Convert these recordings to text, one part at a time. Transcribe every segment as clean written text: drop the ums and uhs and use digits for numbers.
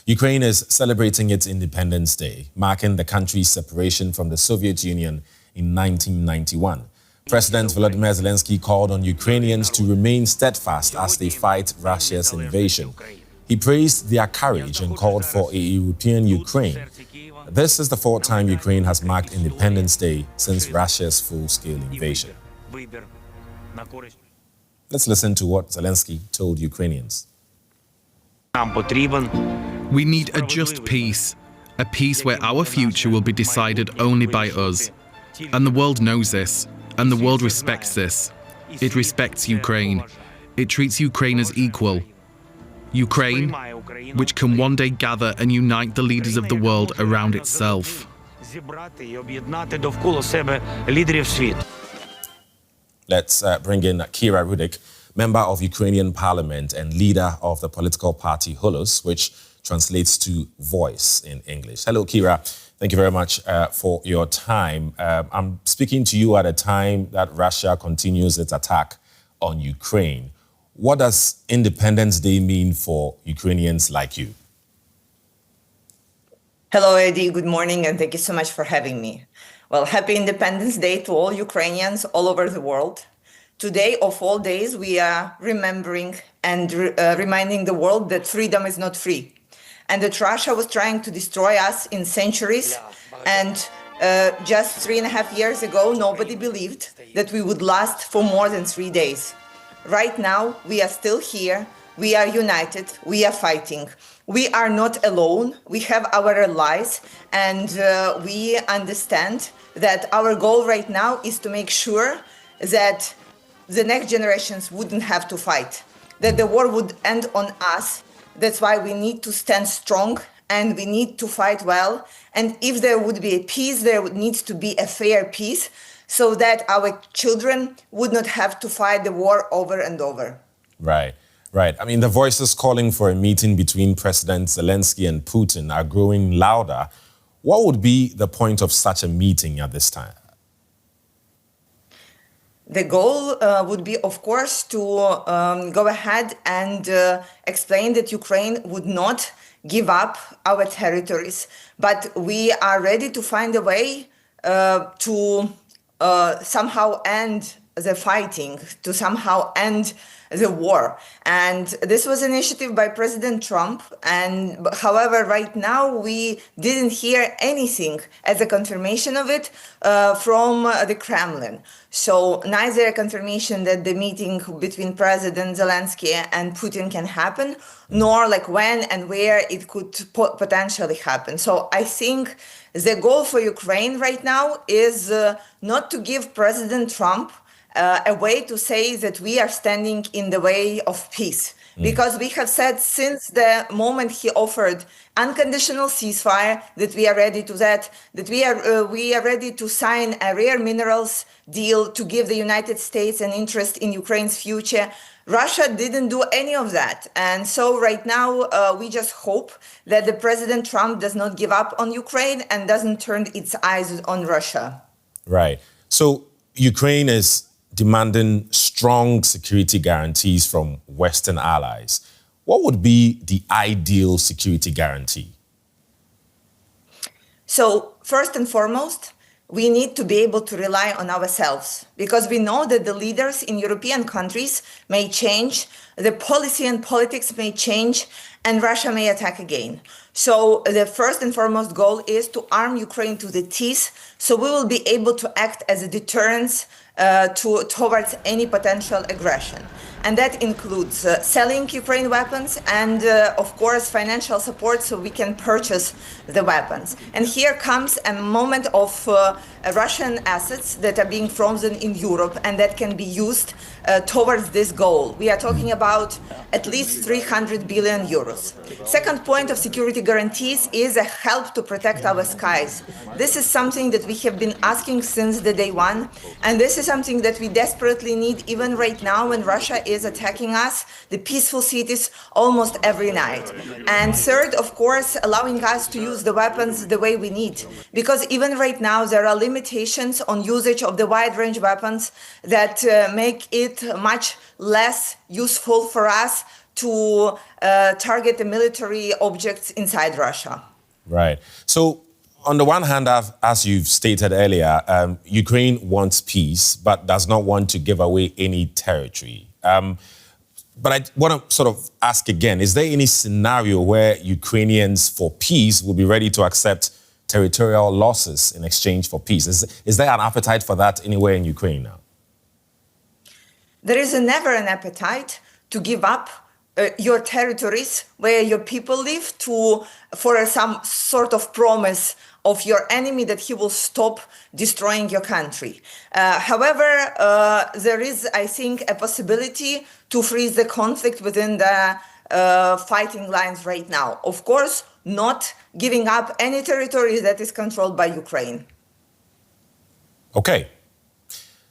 Ukraine is celebrating its Independence Day, marking the country's separation from the Soviet Union in 1991. President Volodymyr Zelenskyy called on Ukrainians to remain steadfast as they fight Russia's invasion. He praised their courage and called for a European Ukraine. This is the fourth time Ukraine has marked Independence Day since Russia's full-scale invasion. Let's listen to what Zelenskyy told Ukrainians. We need a just peace, a peace where our future will be decided only by us. And the world knows this, and the world respects this. It respects Ukraine. It treats Ukraine as equal. Ukraine, which can one day gather and unite the leaders of the world around itself. Let's bring in Kira Rudik, member of Ukrainian Parliament and leader of the political party Holos, which translates to voice in English. Hello, Kira. Thank you very much for your time. I'm speaking to you at a time that Russia continues its attack on Ukraine. What does Independence Day mean for Ukrainians like you? Hello, Eddie. Good morning, and thank you so much for having me. Well, happy Independence Day to all Ukrainians all over the world. Today, of all days, we are remembering and reminding the world that freedom is not free, and that Russia was trying to destroy us in centuries. And just 3.5 years ago, nobody believed that we would last for more than 3 days. Right now, we are still here. We are united. We are fighting. We are not alone. We have our allies, and we understand that our goal right now is to make sure that the next generations wouldn't have to fight, that the war would end on us. That's why we need to stand strong and we need to fight well. And if there would be a peace, there needs to be a fair peace so that our children would not have to fight the war over and over. Right. I mean, the voices calling for a meeting between President Zelenskyy and Putin are growing louder. What would be the point of such a meeting at this time? The goal would be, of course, to go ahead and explain that Ukraine would not give up our territories, but we are ready to find a way to somehow end the fighting, to somehow end the war. And this was an initiative by President Trump. And however, right now we didn't hear anything as a confirmation of it from the Kremlin. So neither a confirmation that the meeting between President Zelenskyy and Putin can happen, nor like when and where it could potentially happen. So I think the goal for Ukraine right now is not to give President Trump a way to say that we are standing in the way of peace. Because we have said since the moment he offered unconditional ceasefire that we are ready to that we are ready to sign a rare minerals deal to give the United States an interest in Ukraine's future. Russia didn't do any of that. And so right now we just hope that the President Trump does not give up on Ukraine and doesn't turn its eyes on Russia. Right. So Ukraine is demanding strong security guarantees from Western allies. What would be the ideal security guarantee? So first and foremost, we need to be able to rely on ourselves, because we know that the leaders in European countries may change, the policy and politics may change, and Russia may attack again. So the first and foremost goal is to arm Ukraine to the teeth, so we will be able to act as a deterrence towards any potential aggression. And that includes selling Ukraine weapons and, of course, financial support so we can purchase the weapons. And here comes a moment of Russian assets that are being frozen in Europe and that can be used towards this goal. We are talking about at least 300 billion euros. Second point of security guarantees is a help to protect our skies. This is something that we have been asking since the day one, and this is something that we desperately need even right now when Russia is attacking us, the peaceful cities, almost every night. And third, of course, allowing us to use the weapons the way we need, because even right now there are limitations on usage of the wide-range weapons that make it much less useful for us to target the military objects inside Russia. Right. So, on the one hand, as you've stated earlier, Ukraine wants peace, but does not want to give away any territory. But I want to sort of ask again, is there any scenario where Ukrainians for peace will be ready to accept territorial losses in exchange for peace? Is there an appetite for that anywhere in Ukraine now? There is never an appetite to give up your territories where your people live for some sort of promise of your enemy that he will stop destroying your country. However, there is, I think, a possibility to freeze the conflict within the fighting lines right now. Of course, not giving up any territory that is controlled by Ukraine. Okay.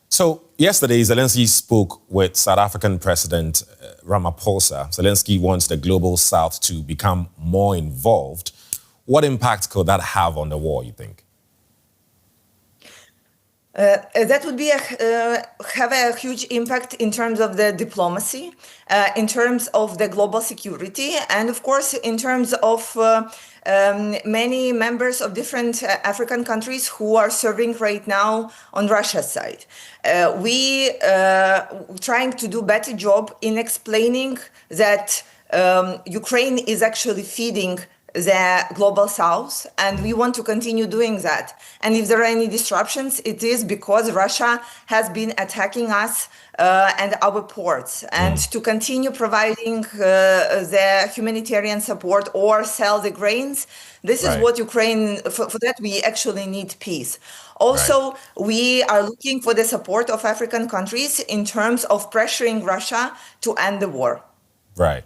So yesterday, Zelenskyy spoke with South African President Ramaphosa. Zelenskyy wants the global South to become more involved. What impact could that have on the war, you think? That would be have a huge impact in terms of the diplomacy, in terms of the global security, and of course in terms of many members of different African countries who are serving right now on Russia's side. We trying to do better job in explaining that Ukraine is actually feeding the global South, and we want to continue doing that. And if there are any disruptions, it is because Russia has been attacking us and our ports. And to continue providing the humanitarian support or sell the grains, this is what Ukraine, for that we actually need peace. Also, we are looking for the support of African countries in terms of pressuring Russia to end the war. Right.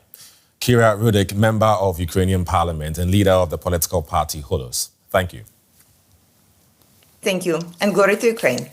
Kira Rudik, member of Ukrainian Parliament and leader of the political party Holos. Thank you. Thank you, and glory to Ukraine.